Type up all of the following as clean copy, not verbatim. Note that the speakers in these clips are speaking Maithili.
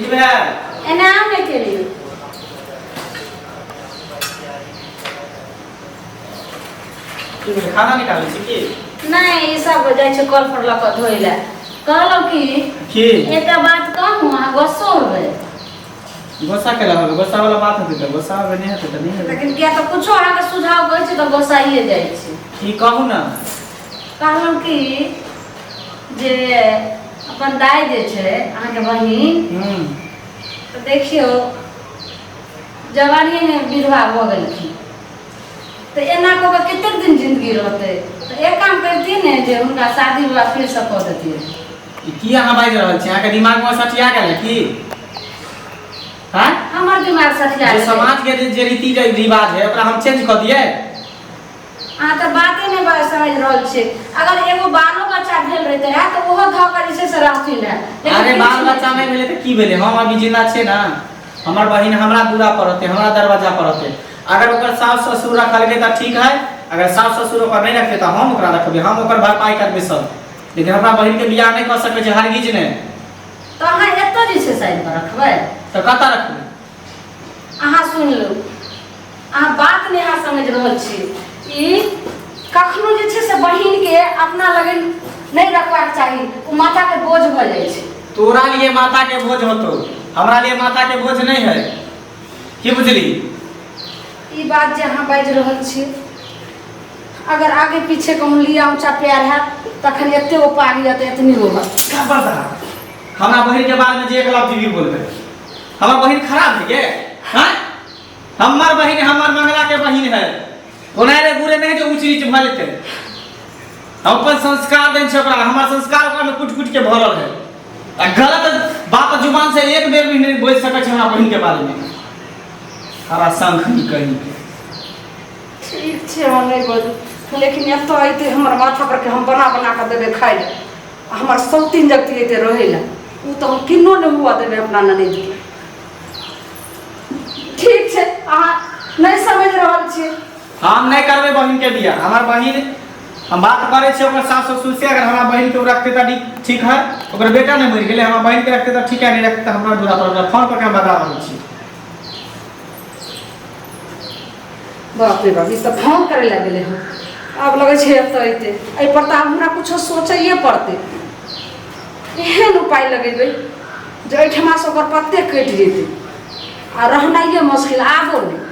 ठीक है एनाम लेके लियो खाना निकाल छी की नहीं ई सब जाय छै कल पर लक धोइला कहलो कि एटा बात कहूं आ गुस्सा होबे गुस्सा केला होबे गुस्सा वाला बात होते त गुस्सा होबे नहीं होते त नहीं होते लेकिन किया तो कुछो आहा के सुझाव कहै छै त गुस्साइए जाय छै की कहू ना कहलो कि जे अपन दाई जे छै अहाँ के बहिन तो देखियो जवानी में विधवा हो गेलखिन तो एना को कते दिन जिंदगी रहते तो एक काम करती ने जे उनका शादी विवाह फिर से कर देती की अहाँ बाजि रहल छी अहाँ के दिमाग में सटिया गेल की हां हमर दिमाग सटिया गेल समाज के जे रीति रिवाज है ओकरा हम चेंज कर दिए हां तो बातें नहीं बा समझ रहल छी अगर एगो बालो बच्चा भेल रहते है तो ओहो ध कर से रहथिन है अरे बाल बच्चा में भेले त की भेले हम अभी जिंदा छे ना हमर बहिन हमरा दूरा परते हमरा दरवाजा परते अगर ओकर सास ससुर रखल के त ठीक है अगर सास ससुर ओकर नहीं रखे त हम ओकरा रखबे हम ओकर भरपाई करबे सब लेकिन हमरा बहिन के बियाह नहीं कर सके छै हरगिज ने तो अहाँ एतो जे से साइड पर रखबै त कता रखबै अहाँ सुन लो अहाँ बात नहीं अहाँ समझ रहल छी ई कखनो जे छै से बहिन के अपना लगे नहीं रखबाक चाहिए ओ माथा के बोझ भ जाय छै तोरा लिए माथा के बोझ होतो हमरा लिए माथा के बोझ नहीं है की बुझली ई बात जे अहाँ बाजि रहल छी अगर आगे पीछे कहूँ लिया ऊंचा प्यार है तखन एते ओ पानी जते इतनी होगा क्या बता हमरा बहिन के बारे में जे एक लफ्ज भी बोलबे हमर बहिन खराब है के हां हमर बहिन हमर मंगला के बहिन है ओनारे बुरे नहीं जो ऊंच नीच भ जेते हम अपन संस्कार देन छै ओकरा हमर संस्कार ओकरा में कुट कुट के भरल है आ गलत बात जुबान से एक बेर भी नहीं बोल सकै छै हमरा बहिन के बारे में हरा संख ही कहीं के ठीक छै हम नहीं बोल लेकिन एतो आइते हमर माथा पर के हम बना बना के देबे खाइ ले हमर सब तीन जगती एते रहे ला उ तो हम किन्नो न हुआ देबे अपना ननद के ठीक छै अहाँ नहीं समझ रहल छी हम नहीं करबे बहिन के बियाह हमर बहिन हम बात करे छी ओकर सास ससुर से अगर हमरा बहिन के रखते त ठीक है ओकर बेटा नहीं मर गेले हमरा बहिन के रखते त ठीक है नहीं रखते हमरा दूरा पर फोन पर के हम बता रहल छी बाप रे बाप ई तो फोन करे लगले हम अब लगे छै अब तो एते ए पर त हमरा कुछो सोचैए पड़ते एहन उपाय लगेबै जे एठमा से ओकर पत्ते कटि जेतै आ रहनाइए मुश्किल आबो नहीं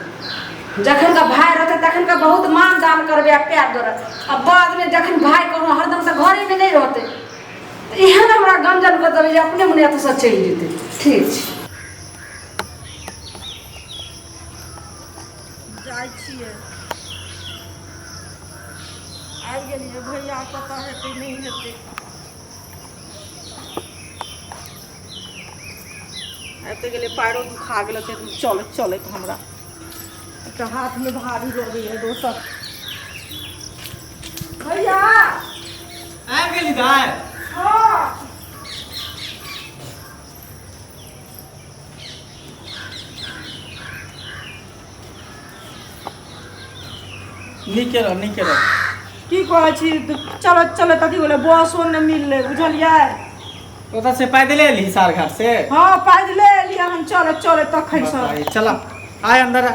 जखन का भाई रहते तखन का बहुत मान दान करबे आ प्यार दर अब बाद में जखन भाई कोनो हरदम से घरे में नहीं रहते तो एहन हमरा गंजन कर देबै जे अपने मने एत से चलि जेतै ठीक छै जाय छियै आबि गेलियै भैया पता हेतै नहीं हेतै एते गेले पैरो दुखा गेल चलत चलत हमरा एक हाथ में भारी लगे है दोसर भैया आ गेली दाय हां नहीं केलो की कहै छी चलत चलत अथी बोले बसो न मिलले बुझलियै ओता से पैदल एली हिसार घाट से हां पैदले एलियै हम चलत चलत तखन से चला आय अंदर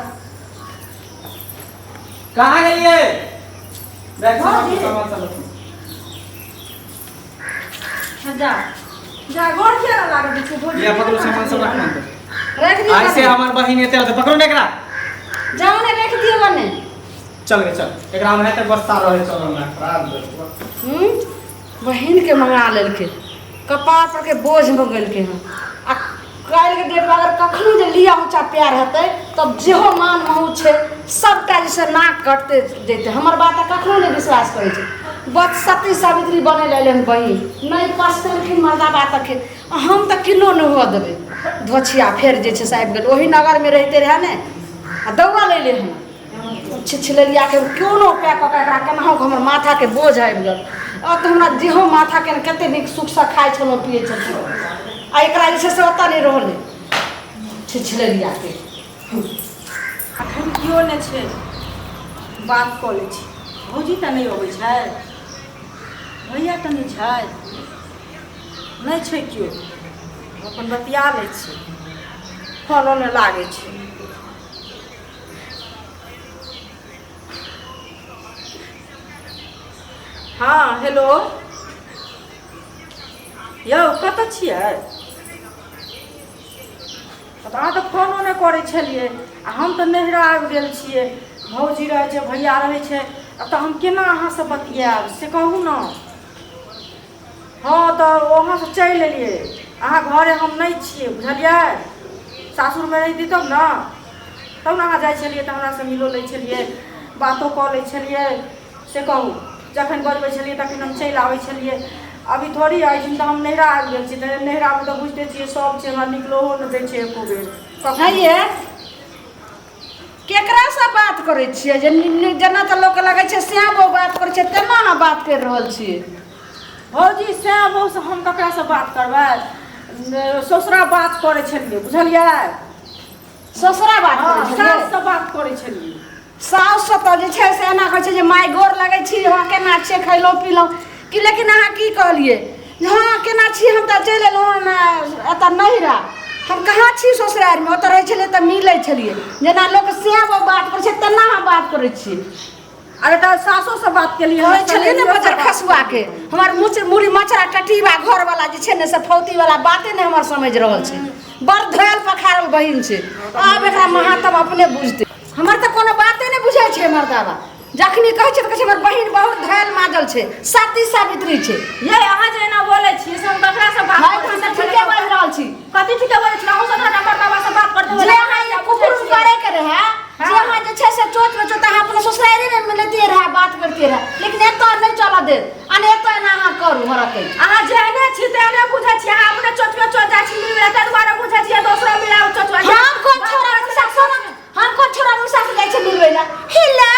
कहाँ गेलिए बैठो सामान सब जा जा गोर किया लागल छै भोज ये पकड़ो सामान सब रख अंदर रख दियो ऐसे हमर बहिन एते रहते पकड़ो ने एकरा जाओ ने रख दियो बने चल गे चल एकरा में त बस्ता रहे चल ना खराब बहिन के मंगा लेलके कपार पर के बोझ हो गेलके हम आ काल के डेट में अगर कखनो जे लिया ऊंचा प्यार हेतै तब जेहो मान महू छै सबटा जैसे नाक कटते जेते हमर बात कखनो नहीं विश्वास करे छै बस सती सावित्री बने लेले बहिन नहीं पछतेलखिन मर्दा बात के हम त किलो न हुआ देबे धोछिया फेर जे छै से आबि गेल ओही नगर में रहते रहे ने आ दौड़ा ले ले हम छिछलेरिया के कोनो उपाय क के एकरा केनाहु हमर माथा के बोझ आबि गेल अब तो हमरा जेहो माथा के कते नीक सुख से खाइ छलो पिए छलो आ एकरा जे छै से ओता नहीं रहले छिछलेरिया के अखन कियो ने छै बात क लै छी भौजी त नहीं अबै छै भैया त नहीं छै नहीं छै कियो अपन बतिया लै छी फोनो नहि लागै छै। हाँ हेलो यौ कतऽ छियै? अहाँ तऽ फोनो नहि करै छलियै आ हम तऽ नैहरा आबि गेल छियै। भौजी रहै छै, भैया रहै छै, तऽ हम केना अहाँसँ बतियाएब से कहू ने। हाँ तऽ वहाँसँ चलि एलियै, अहाँ घरे हम नहि छियै बुझलियै। सासुरमे रहिती तब ने अहाँ जाइ छलियै तऽ हमरासँ मिलो लै छलियै, बातो कऽ लै छलियै से कहू। जखन बजबै छलियै तखन हम चलि आबै छलियै। अभी थोड़ी अछि तऽ हम नैहरा आबि गेल छी, तऽ नैहरामे तऽ बुझिते छियै सब छै, हमरा निकलहो नहि दै छै एको बेर। है केकरासँ बात करै छियै? जेना तऽ लोक लगै छै श्याम बाबू बात करै छै, तेना अहाँ बात करि रहल छियै। भौजी श्याम बाबूसँ हम ककरासँ बात करबै? ससुरा बात करै छलियै बुझलियै। ससुरा बात करै छलियै, साससँ बात करै छलियै। सासुसँ तऽ जे छै से एना कहै छै जे माय गोर लगै छी, अहाँ केना छियै, खयलहुँ पीलहुँ कि। लेकिन अहाँ की कहलियै हाँ केना छी? हम तऽ चलि एलहुँ एतऽ नैहरा। हम कहाँ छी ससुरारिमे, ओतऽ रहै छलियै तऽ मिलै छलियै। जेना लोक श्याम बाबू बात करै छै तेना अहाँ बात करै छियै। अरे तऽ सासोसँ बात केलियै कहै छलियै ने बजर खसुआके हमर मुड़ी मचरा टटीबा घरवला जे छै ने से फौतीवला बाते नहि हमर समझि रहल छै। बड़ धयल पखारल बहिन छै, आब एकरा महात्म अपने बुझतै। हमर तऽ कोनो बाते नहि बुझै छै मर्दावा। जखनी कहै छै तऽ कहै छै हमर बहिन बहुत धयल माजल छै, सती सावित्री छै। ये अहाँ जे एना बोलै छियै से हम ककरासँ बात हम तऽ ठीके बाजि रहल छी। कथी ठीके बोलै छी? अहूँ सब हमर बाबासँ बात करते जे अहाँ ये कुकुर करैके रहै, जे अहाँ जे छै से चोटमे चोट अहाँ अपने ससुरारिमे मिलैतियै रहै, बात करतियै रहै। लेकिन एतऽ नहि चलऽ दे, अने एतऽ एना अहाँ करू हरकै। अहाँ जेहने छी तेहने बुझै छियै। अहाँ अपने चोटमे चोट जाइ छी मिलबै, ताहि दुआरे बुझै छियै दोसरो मिलाउ चोटवा। हम कोन छोरा मुसा सुन, हम कोन छोरा मुसा से जाइ छै मिलबै ला? हेलो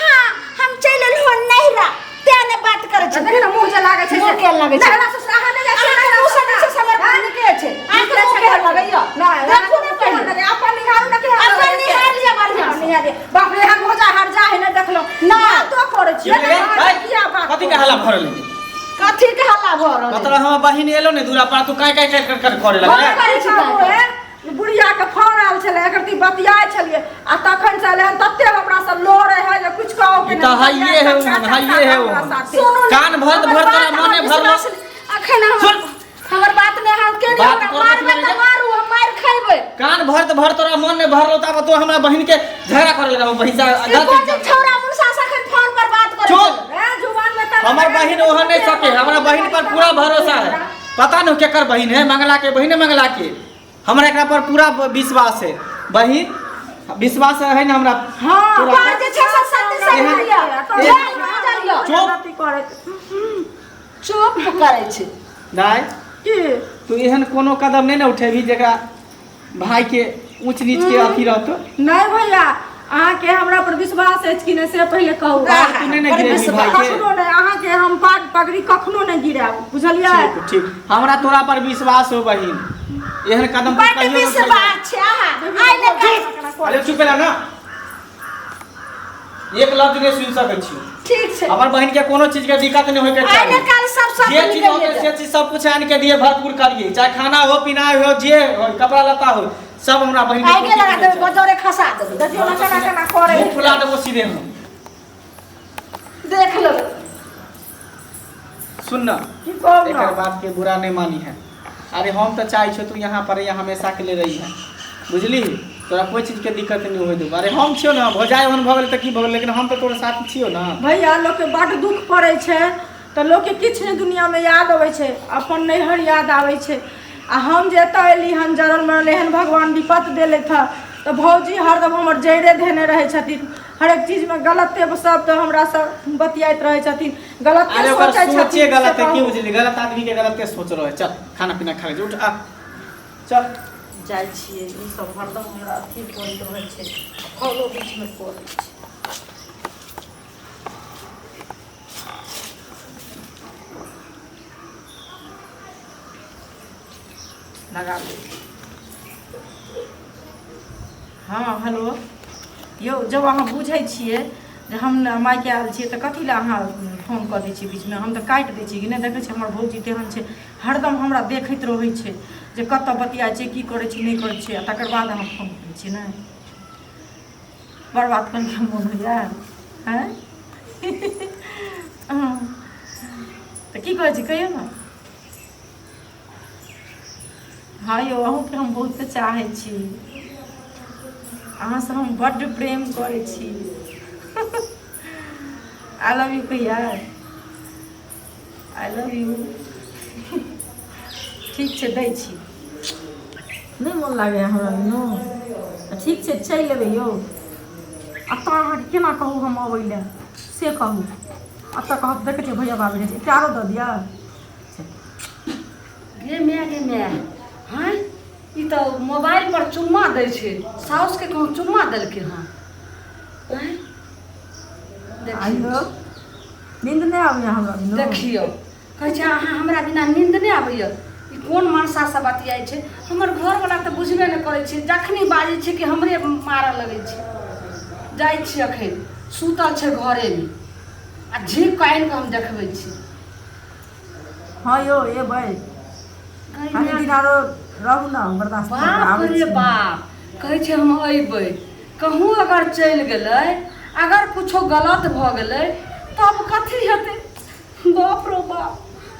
हाँ हम चलि एलहुँ नैहरा, तेने बात करै छै। देखिन मुँह जे लागै छै, मुँह के लागै छै? नैहरा से अहाँ नहि जाइ छियै, अहाँ मुँह से नीचे समर पानी के छै, आँख मुँह के लगैया। देखू ने पहिले अपन निहारू ना के अपन निहार लिया बढ़िया से। निहारिए। बाप रे हम भोजा हर जा है ना देखलो ना तो करै छियै। किया बात कथी के हल्ला भरल है? कथी के हल्ला भऽ रहल है? मतलब हमर बहिन एलो ने दूरा पर, तू काय काय काय कर करे लगले। करै छी का? बुढ़िया के फोन आयल छलै, एकर ती बतियाय छलियै आ तखन से एलै तत्ते हमरा से लोरे है जे कुछ कहो के तो हाइए है वो, हाइए है वो। कान भर तोरा मने भरलो। अखन हमर बात ने हम के बात नहीं कर मारबे त मारू, हम मार खइबे। कान भर तोरा मन ने भरलो, तब तो हमरा बहिन के झगड़ा करे लगा भैंसा। कोन छौरा मुनसा सखन फोन पर बात करे चुप। ए जुबान में तब हमर बहिन ओहन नहीं सके, हमरा बहिन पर पूरा भरोसा है। पता नहीं केकर बहिन है, मंगला के बहिन है, मंगला के। हमरा एकरा पर पूरा विश्वास है। बहिन विश्वास है ना हमरा। हां पर जे छै सब सत्य से बोलिया। चुप करे छै दाई की तू एहन कोनो कदम नहीं ना उठेबी जेकरा भाई के ऊंच नीच के अथी रहतो। नहीं भैया अहाँ के हमरा पर विश्वास है कि नहीं से पहले कहू। तू नहीं ना गिरेबी भाई के। कखनो नहीं अहाँ के हम पाग पगड़ी कखनो नहीं गिराब बुझलियै। ठीक ठीक, हमरा तोरा पर विश्वास हो बहिन। एहन कदम बड़ विश्वास छै अहाँ आइ ले कह। अरे चुप रह ना, एक लफ्ज नहीं सुन सकै छी। ठीक छै, हमर बहिन के कोनो चीज के दिक्कत नहीं होय के आइ ले चाहिए। काल सब जे चीज हो से चीज सब कुछ आन के दिए, भरपूर करिए। चाहे खाना हो, पीना हो, जे हो, कपड़ा लत्ता हो, सब हमरा बहिन आइ के लगा देबे, बजौरे खसा देबे। देखियो ना केना केना करे मुंह फुला देबो सीधे हम। देख लो सुन ना, की कहू एकर ना बात के बुरा नहीं मानी है। अरे हम तो चाहे छो तू यहाँ पर यहाँ हमेशा के लिए रही है, बुझली? तोरा कोई चीज के दिक्कत नहीं होय देबो। अरे हम छियो ना, भौजाई ओहन भगल त की भगल, लेकिन हम तो तोरे साथ छियो ना। भैया लोग के बड़ दुख पड़े छै तो लोग के किछ नहीं दुनिया में याद आवे छै, अपन नैहर याद आवे छै। आ हम जे एतऽ एली हन जरल मरल एहन भगवान विपत देले था तो भौजी हरदम हमर जैरे धेने रहे छथिन। हर एक चीज में गलते सब तो हमरा सब बतियात रहे छथिन, गलते अरे ओकर सोचे सोचे छथिन। गलत है, की बुझली? गलत आदमी के गलते सोच रहे। चल खाना पीना खा ले, उठ आ चल। जाइ छियै ई सब हरदम हमरा अथी करैत रहै छै, फलो बीच में पड़ै छै। लगा दे। हाँ हेलो यौ, जब अहाँ बुझै छियै जे हम मायके आयल छियै तऽ कथी लए अहाँ फोन कऽ दै छी बीचमे हम तऽ काटि दै छी कि नहि देखै छी हमर भौजी तेहन छै हरदम हमरा देखैत रहै छै जे कतऽ बतियाइ छै की करै छै नहि करै छै आ तकर बाद हम फोन करै छी ने बर्बाद करके मोन होइए हैं तऽ की कहै छी कहियौ ने हाँ यौ अहूँके हम बहुत चाहै छी अहाँसँ हम बड्ड प्रेम करै छी आई लव यू भैया आई लव यू ठीक छै दै छी नहीं मन लागे हमरा नो ठीक छै चलि लेबै यौ अतऽ अहाँके केना कहू हम अबै लए से कहू अतऽ कहब देखै छियै भैया बाबू छै चारो दऽ दिअ गे माय हाँ ई तऽ मोबाइल पर चुम्मा दै छै साउस के कहूँ चुम्मा देलकै हँ आइयो नींद नहीं आबैया हमरा देखियो कहै छै अहाँ हमरा बिना नींद नहीं आबैया ई कोन मनसा से बतियाइ छै हमर घरवला तऽ बुझबे नहि करै छै जखनी बाजै छै कि हमरे मारऽ लगै छै जाइ छी अखन सुतल छै घरेमे आ झीक कानि कऽ हम देखबै छी हाँ यो एबै कनि दिन आरो रहू ना बर्दाश्त बाप रे बाप कहै छै हम अयबै कहूँ अगर चलि गेलै अगर कुछो गलत भऽ गेलै तब कथी हेतै बाप रो बाप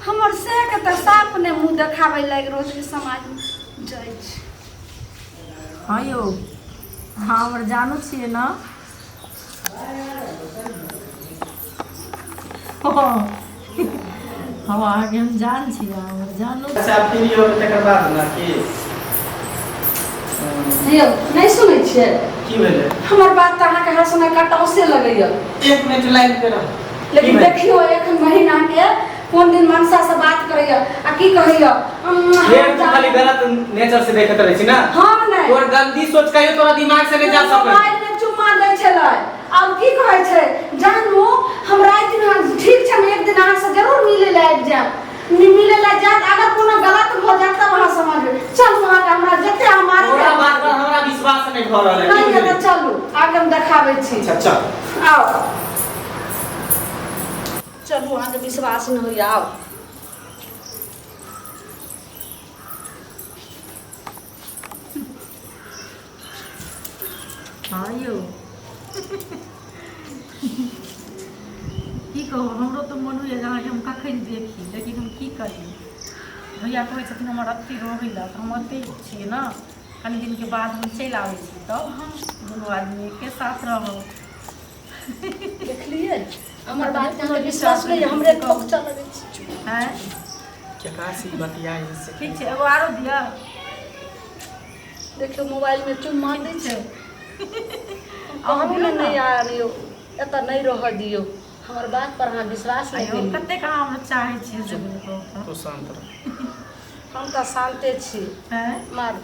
हमर से के तऽ साफ ने मुँह देखाबै लागि रहल छै समाजमे जाइ छै हाँ यौ हाँ हमर जानू छियै ना हम अहाँके हम जान छियै हमर जानू अच्छा फिर यो तकर बाद ना कि यौ नहीं सुनै छियै की भेलै हमर बात तऽ अहाँके हर समय कटौसे लगैया 1 मिनट लाइन पे रह लेकिन देखियो एखन महीना के कोन दिन मनसा से बात करैया आ की कहैया ये तू खाली गलत नेचर से देखत रहै छी ना हम नहीं तोर गंदी सोच कहियो तोरा दिमाग से नहीं जा सकै मोबाइल में चुम्मा दै छलै और की कहै छै जानू हम रात दिन ठीक छै हम एक दिन अहाँ से जरूर मिले ले आबि जाब मिले ले जात अगर कोनो गलत भ जात तब अहाँ समझबै चलू अहाँ के हमरा जते हमार तोरा बात पर हमरा विश्वास नहीं भ रहल है नहीं है तो चलू आगे हम देखाबै छी अच्छा चल आओ चलू अहाँ के विश्वास नहीं होइया आओ हाँ यौ की कहू हमरो तो मन होइए अहाँके हम कखन देखी लेकिन हम की करी भैया कहै छथिन हमर अत्ती रहै लए तऽ हम अत्ते छियै ना कनि दिनके बाद हम चलि आबै छी तब हम दुनू आदमी एके साथ रहब देखलिए हमर बात पे अहाँके विश्वास नहीं है हमरे ठोक चल लगै छी हैं केकरा से बतियाई से ठीक छै एगो आरो दिअ देखियो मोबाइल में चुम्मा दै छै अहूँ अहूँ नहीं आ रहियो एतऽ नहीं रह दियो हमर बात पर अहाँ विश्वास नहीं आइयो करियो कतेक अहाँ हमरा चाहै छियै से बोलू तो शांत रह हम तऽ शान्ते छी हैं मार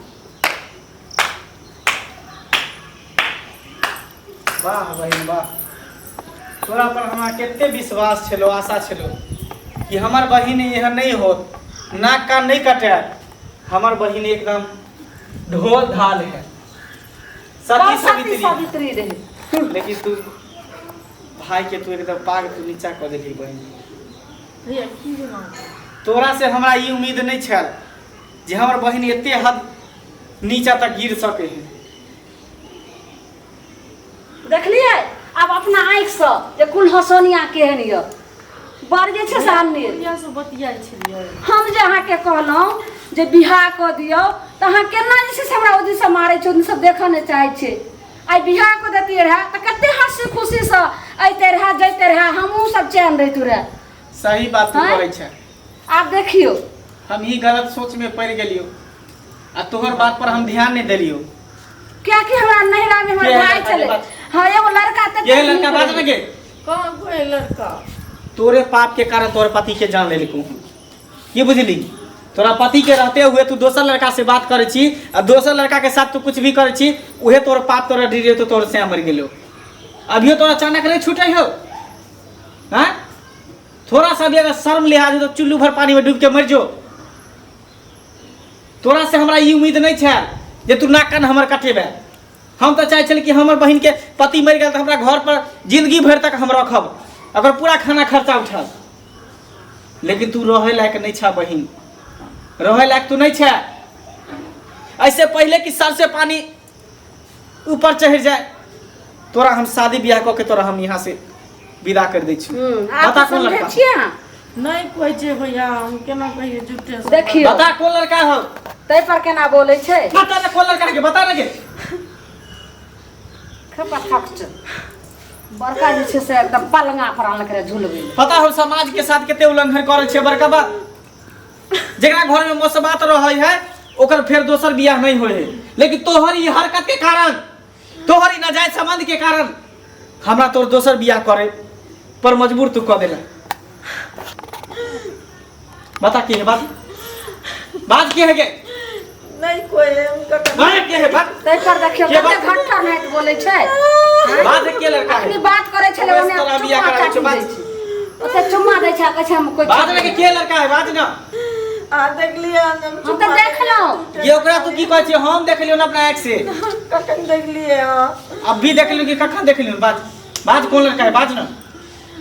वाह भाई वाह तोरा पर हमरा कते विश्वास छलो आशा छलो कि हमर बहिन एहन नहीं होत नाक कान नहीं कटे हमर बहिन एकदम ढोल ढाल है सती सती सावित्री सावित्री रहे लेकिन तू भाई के तू एकदम पाग तू नीचा कर देली बहिन भैया की भेलौ तोरा से हमरा ई उम्मीद नहीं छल जे हमर बहिन एते हद नीचा तक गिर सके है देखलिए अब अपना आँखि से जे कुल हसोनिया केहन य बढ़ जे छै सामने भैया से बतियाइ छलियै हम जे अहाँके कहलहुँ जे बियाह कऽ दियौ तऽ अहाँ केना जे छै से हमरा ओहि दिनसँ मारै छै ओहि दिनसँ देखऽ नहि चाहै छै आइ बियाह कऽ देतियै रहए तऽ कते हँसी खुशीसँ अइते रहए जैते रहए हमहूँ सब चैन रहितू रहए सही बात तू कहै छै आब देखियो हम ही गलत सोच में पड़ गेलियो आ तोहर बात पर हम ध्यान नहीं देलियो क्या कि हमरा नहिरा में हमर भाई चले हाँ एगो लड़का तक ये लड़का बात में के कहाँ कोई लड़का तोरे पाप के कारण तोरे पति के जान ले लिखू ये बुझली तोरा पति के रहते हुए तू दोसर लड़का से बात करे छी आ दोसर लड़का के साथ तू कुछ भी करे छी उहे तोर पाप तोरा डिरे तो तोर से मर गेलो अभियो तोरा अचानक नहीं छूटे हो हैं थोड़ा सा भी अगर शर्म लिहाज हो तो चुल्लू भर पानी में डूब के मर जो तोरा से हमरा ई उम्मीद नहीं छै जे तू नाक कान हमर कटेबे हम तो चाहे छल कि हमर बहन के पति मर गया तो हमरा घर पर जिंदगी भर तक हम रखब अगर पूरा खाना खर्चा उठल, लेकिन तू रहे लायक नहीं छा बहिन, रहे लायक तू नहीं छा। ऐसे पहले कि सर से पानी ऊपर चढ़ जाए, तोरा हम शादी ब्याह कऽ के तोरा हम यहाँ से विदा कर दै छी। आप बता कौन समझे लड़का? छियै अहाँ? नहीं कोई जे भैया हम केना कहिए झूठे से। देखियो बता कौन लड़का हो? तै पर केना बोलै छै? बता ना कौन लड़का के, बता ना के। खपा खपच बड़का जे छै से एकदम पलंगा पर आन के झुलबै। पता हो समाज के साथ केते उल्लंघन करे छे बड़का बा। जेकरा घर में मोसबात रहे है ओकर फिर दोसर बियाह नहीं होए है, लेकिन तोहर ई हरकत के कारण, तोहर ई नाजायज संबंध के कारण हमरा तोर दोसर बियाह करे पर मजबूर तू कर देला। बता के है बात के है के? नहीं कोई है उनका बात के है बात? तै पर देखियो के कते बात? घंटा नाइट बोलै छै। बात के लड़का है? अपनी बात करे छले बस ओने तोरा बियाह चुम्मा कराबै छै, काटि बात। दै छै। ओते चुम्मा दै छै कहै छै हम कोई बात ना के लड़का है, बात ना। आ देख लिया हम तो देख लो। ये ओकरा तू की कहै छै? हम देख लियो ना अपना आँख से। कखन देख लिए हां अब भी देख लियो कि कखन देख लियो? बात कौन लड़का है? बात ना।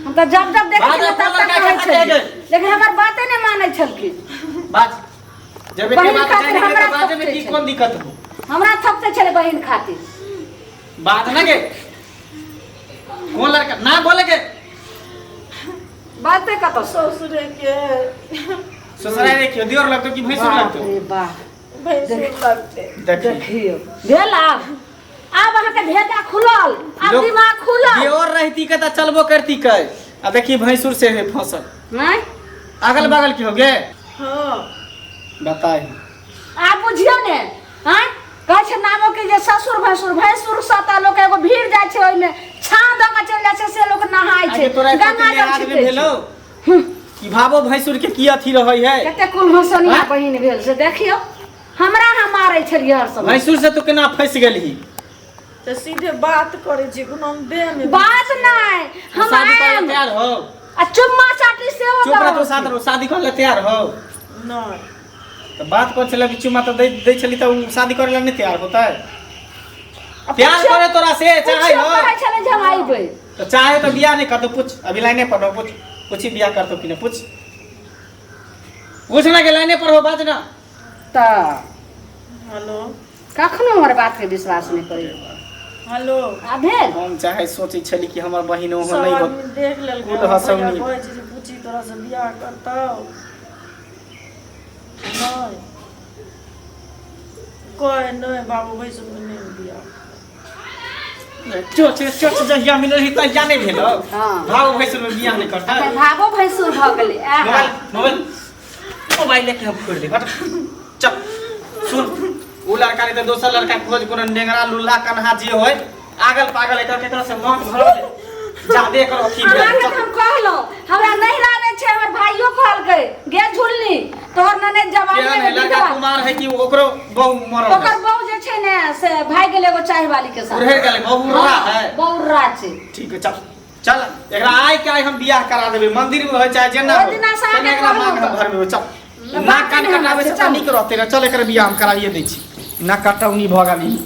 हम तो जब जब देखै बात छलियै अपन तब तक लड़का कहै के छलियै, कहै लेकिन हमर बाते नहीं मानै छलखिन। बात जब बहिन एके बात खातिर जाने के हमरा तो बात में थपते की छै। कौन दिक्कत हो? हमरा थपते छले बहिन खातिर। बात ना के कौन लड़का ना बोले के? बाते कतो ससुरे के ससुराल देखियो दियोर लगतो कि भैंसुर लगतो? अरे वाह भैंसुर लगते। देखियो देखियो भेल आब अहाँ के भेजा खुलल, अब लोग- दिमाग खुलल दियोर रहती के त चलबो करती के। आ देखी भैंसुर से है फसल, नहीं। अगल बगल की हो गे? हां बताई आप बुझियो ने हैं कहै छै नामो के जे ससुर भैंसुर साता लोग एगो भीड़ जाय छै, ओइ में छां द के चल जाय छै, से लोग नहाय छै, आगे तोरा गंगा जल आदमी छिटे भेलो छै। कि भाबो भैंसुर के की अथी रहै है? कते कुल हंसनिया हाँ? बहिन भेल से देखियो। हमरा हम मारै छलियै हर समय। भैंसुर से तू केना फंस गेलही? तो सीधे बात करे छी कोनो देह में बात नहीं हम शादी करे आएम तैयार हो? आ चुम्मा चाटी से चुप रह, तू साथ रहो, शादी करे तैयार हो? नहीं तो बात कर चला चुमा तो दे चली तो शादी करे ला नहीं तैयार होता है? प्यार करे तोरा से चाहे हो कहै छले जे हम आइबै तो चाहे तो बियाह नहीं कर तो पूछ, अभी लाइने पर हो, पूछ ही बियाह कर तो कि नहीं पूछ ना के लाइने पर हो, बात ना। त हेलो कखनो हमर बात के विश्वास नहीं करै। हेलो आ भेल हम चाहे सोची छली कि हमर बहिन हो सब नहीं हो। आदमी देख लेल कुल हंसौनी। कहै छै जे पूछी तोरा से बियाह करतौ नहीं कोई नहीं बाबू भैंसुर में नहीं बियाह। चोच जहिया मिलल ही तहिया नहीं भेलो। हाँ। भाव भैंसुर में बियाह नहीं करता। त भाबो भैंसुर भ गेलै आहा। मोबाइल लेके हम फोड़ दे, हट चल सुन। उ लड़का ने तो दोसर लड़का खोज कोनो नेंगरा लुल्ला कन्हा जे होय आगल पागल एकर केकरा से मन भर दे जादे एकर अथी भेल। अहाँ के हम कहलो हमरा नहीं राने छै, हमर भाइयो कहलकै गे झुल्ली तोहर नने जवान केहन है में लड़का विधवा कुमार है कि ओकरो बहु मरल है? ओकर बहू जे छै ने से भाग गेलै एगो चाय वाली के साथ। उड़े गेलै, बहु रहा है। बहुरा छै। ठीक है चल चल एकरा आइ के आइ हम बियाह करा देबे, मंदिर में होय चाहे जेना ओइ हो। दिना से आके तेना एकरा कहलहुँ मांग हम तऽ। भरबे चल। बात नाक कान नहीं हमरा कटावे से, से चल। निक रहते, चल एकर बियाह हम कराइए दै छी। नाक कटौनी भ गेली।